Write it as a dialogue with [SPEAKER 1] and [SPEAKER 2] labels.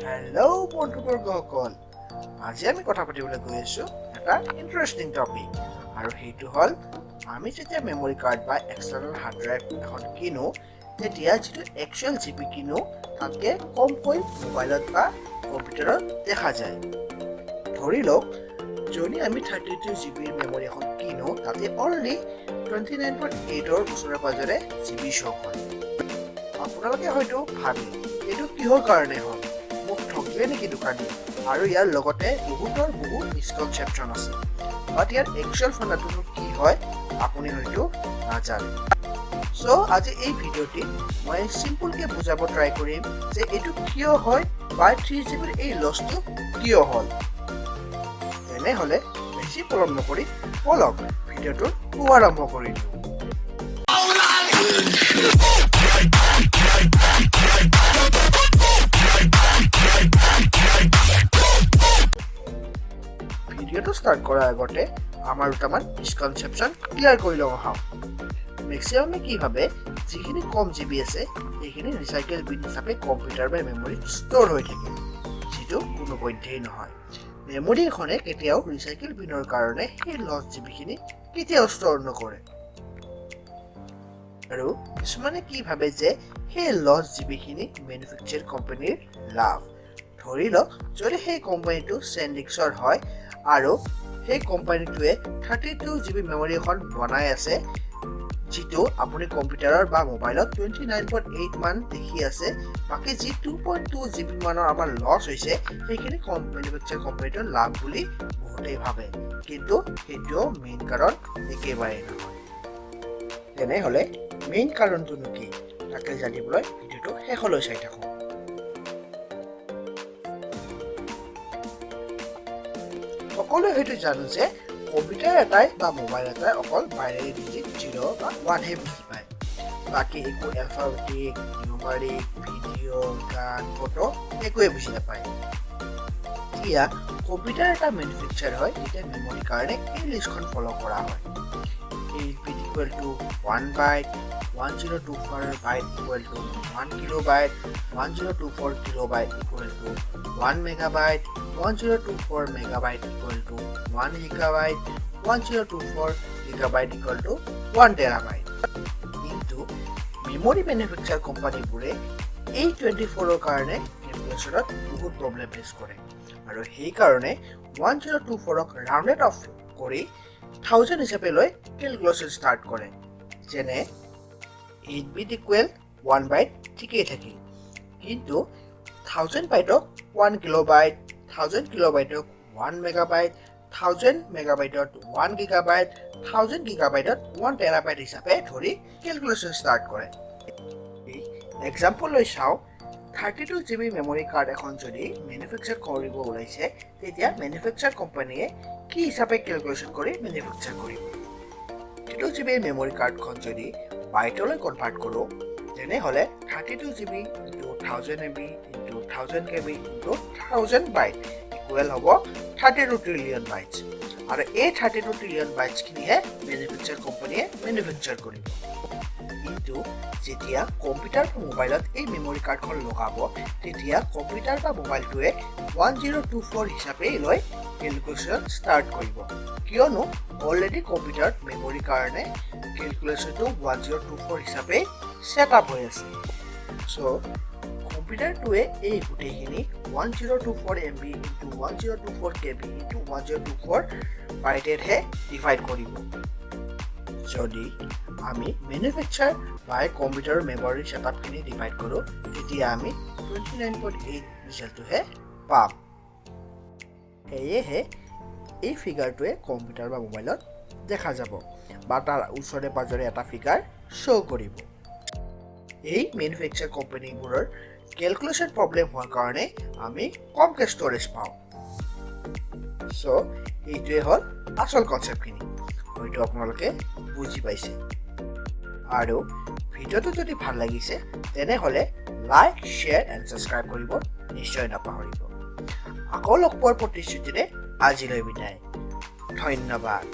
[SPEAKER 1] Hello' বন্ধুবৰ্গসকল, আজি আমি কথা পাতিবলৈ গৈ আছোঁ এটা ইণ্টাৰেষ্টিং টপিক, আৰু সেইটো হ'ল আমি যেতিয়া মেমৰি কাৰ্ড বা এক্সটাৰ্নেল হাৰ্ড ড্ৰাইভ এখন কিনো, তেতিয়া যিটো একচুৱেল জিবি কিনো তাতকৈ কমকৈ মোবাইলত বা কম্পিউটাৰত দেখা যায়। ধৰি লওক, যদি আমি 32 জিবিৰ মেমৰি এখন কিনো, তাতে অনলি 29.8ৰ ওচৰে পাজৰে জিবি শ্ব' কৰে। আপোনালোকে হয়তো ভাবে এইটো কিহৰ কাৰণে হ'ল, মোক ঠগিলে নেকি দোকানী? আৰু ইয়াৰ লগতে বহু মিসকনচেপশ্যন আছে, বাট ইয়াৰ একচুৱেল ফাণ্ডাটোনো কি হয় আপুনি হয়তো নাজানে। চ' আজি এই ভিডিঅ'টিত মই চিম্পুলকৈ বুজাব ট্ৰাই কৰিম যে এইটো কিয় হয় বা 3 জিবিৰ এই লছটো কিয় হ'ল। তেনেহ'লে বেছি পলম নকৰি বলক ভিডিঅ'টোৰ আৰম্ভ কৰি দিওঁ। ভিডিঅ'টো ষ্টাৰ্ট কৰাৰ আগতে আমাৰ দুটামান মিসকনচেপশ্যন ক্লিয়াৰ কৰি লওঁ আহক। মেক্সিমামে কি ভাবে, যিখিনি কম জিবি আছে সেইখিনি ৰিচাইকেল বিন হিচাপে কম্পিউটাৰ বা মেমৰিত ষ্ট'ৰ হৈ থাকে, যিটো কোনো পধ্যেই নহয়। মেমৰি এখনে কেতিয়াও ৰিচাইকেল বিনৰ কাৰণে সেই লছ জিবিখিনি কেতিয়াও ষ্ট'ৰ নকৰে। আৰু কিছুমানে কি ভাবে যে সেই লছ জিবিখিনি মেনুফেকচাৰ কোম্পানীৰ লাভ। ধৰি লওক, যদি সেই কোম্পানীটো চেণ্ডিক্সৰ হয় আৰু সেই কোম্পানীটোৱে 32 জিবি মেমৰি এখন বনাই আছে, যিটো আপুনি কম্পিউটাৰৰ বা মোবাইলত 29.8 মান দেখি আছে, বাকী যি 2.2 জিবি মানৰ আমাৰ লছ হৈছে সেইখিনি মেনুফেকচাৰ কোম্পানীটোৰ লাভ বুলি বহুতেই ভাবে, কিন্তু সেইটোও মেইন কাৰণ একেবাৰে নহয়। তেনেহ'লে মেইন কাৰণটোনো কি, তাকে জানিবলৈ ভিডিঅ'টো শেষলৈ চাই থাকক। সকলোৱে হয়তো জানো যে কম্পিউটাৰ এটাই বা মোবাইল এটাই অকল বাইনাৰী ডিজিট 0 বা 1হে বুজি পায়, বাকী একো এলফাবেটিক, নিউমাৰিক, ভিডিঅ', গান, ফটো একোৱে বুজি নাপায়। এতিয়া কম্পিউটাৰ এটা মেনুফেকচাৰ হয়, তেতিয়া মেমৰিৰ কাৰণে এই লিষ্টখন ফ'ল' কৰা হয়। 8 bit equal to 1 byte, 1024 byte equal to 1 kilobyte, 1024 kilobyte equal to 1 megabyte, 1024 megabyte equal to 1 gigabyte, 1024 gigabyte equal to 1 terabyte. কিন্তু মেমৰি মেনুফেকচাৰ কোম্পানীবোৰে এই 24ৰ কাৰণে কেলকুলেশ্যনত বহুত প্ৰব্লেম ফেচ কৰে, আৰু সেইকাৰণে 1024ক ৰাউণ্ডেড অফ কৰি 1000 হিচাপে লৈ কেলকুলেশ্যন ষ্টাৰ্ট কৰে। যেনে 8 bit equal 1 byte ঠিকেই থাকিল, কিন্তু 1000 বাইটক 1 কিলোবাইট, 1000 কিলোবাইটক 1 মেগাবাইট, 1000 মেগাবাইটত 1 গিগাবাইট, 1000 গিগাবাইটত 1 টেৰাবাইট হিচাপে ধৰি কেলকুলেশ্যন ষ্টাৰ্ট কৰে। এক্সাম্পল লৈ চাওঁ, 32 জিবি মেমৰি কাৰ্ড এখন যদি মেনুফেকচাৰ কৰিব ওলাইছে, তেতিয়া মেনুফেকচাৰ কোম্পানীয়ে কি হিচাপে কেলকুলেশ্যন কৰি মেনুফেকচাৰ কৰিব। 32 জিবিৰ মেমৰি কাৰ্ডখন যদি বাইটলৈ কনভাৰ্ট কৰোঁ, তেনেহ'লে 32 GB into 1000 MB into 1000 KB into 1000 byte equal হ'ব 32 ট্ৰিলিয়ন বাইটছ, আৰু এই 32 ট্ৰিলিয়ন বাইটছখিনিহে মেনুফেকচাৰ কোম্পানীয়ে মেনুফেকচাৰ কৰিব। কিন্তু যেতিয়া কম্পিউটাৰ বা মোবাইলত এই মেমৰি কাৰ্ডখন লগাব, তেতিয়া কম্পিউটাৰ বা মোবাইলটোৱে 1024 হিচাপেই লৈ কেলকুলেশ্যন ষ্টাৰ্ট কৰিব, কিয়নো অলৰেডি কম্পিউটাৰত মেমৰিৰ কাৰণে কেলকুলেশ্যনটো 1024 হিচাপে ছেট আপ হৈ আছে। চ' কম্পিউটাৰটোৱে এই গোটেইখিনি 1024 MB ইনটু 1024 KB ইনটু 1024 বাইটেডহে ডিভাইড কৰিব। যদি আমি মেনুফেকচাৰ বা কম্পিউটাৰৰ মেমৰি ছেটআপখিনি ডিভাইড কৰোঁ, তেতিয়া আমি 29.8 ৰিজাল্টটোহে পাম। সেয়েহে এই ফিগাৰটোৱে কম্পিউটাৰ বা মোবাইলত দেখা যাব, বা তাৰ ওচৰে পাজৰে এটা ফিগাৰ শ্ব' কৰিব। এই মেনুফেকচাৰ কোম্পানীবোৰৰ কেলকুলেশ্যন প্ৰব্লেম হোৱাৰ কাৰণে আমি কমকৈ ষ্ট'ৰেজ পাওঁ। চ' এইটোৱে হ'ল আচল কনচেপ্টখিনি, হয়তো আপোনালোকে বুজি পাইছে। আৰু ভিডিঅ'টো যদি ভাল লাগিছে, তেনেহ'লে লাইক, শ্বেয়াৰ এণ্ড ছাবস্ক্ৰাইব কৰিব নিশ্চয় নাপাহৰিব। আকৌ লগ পোৱাৰ প্ৰতিশ্ৰুতিৰে আজিলৈ বিদায়। ধন্যবাদ।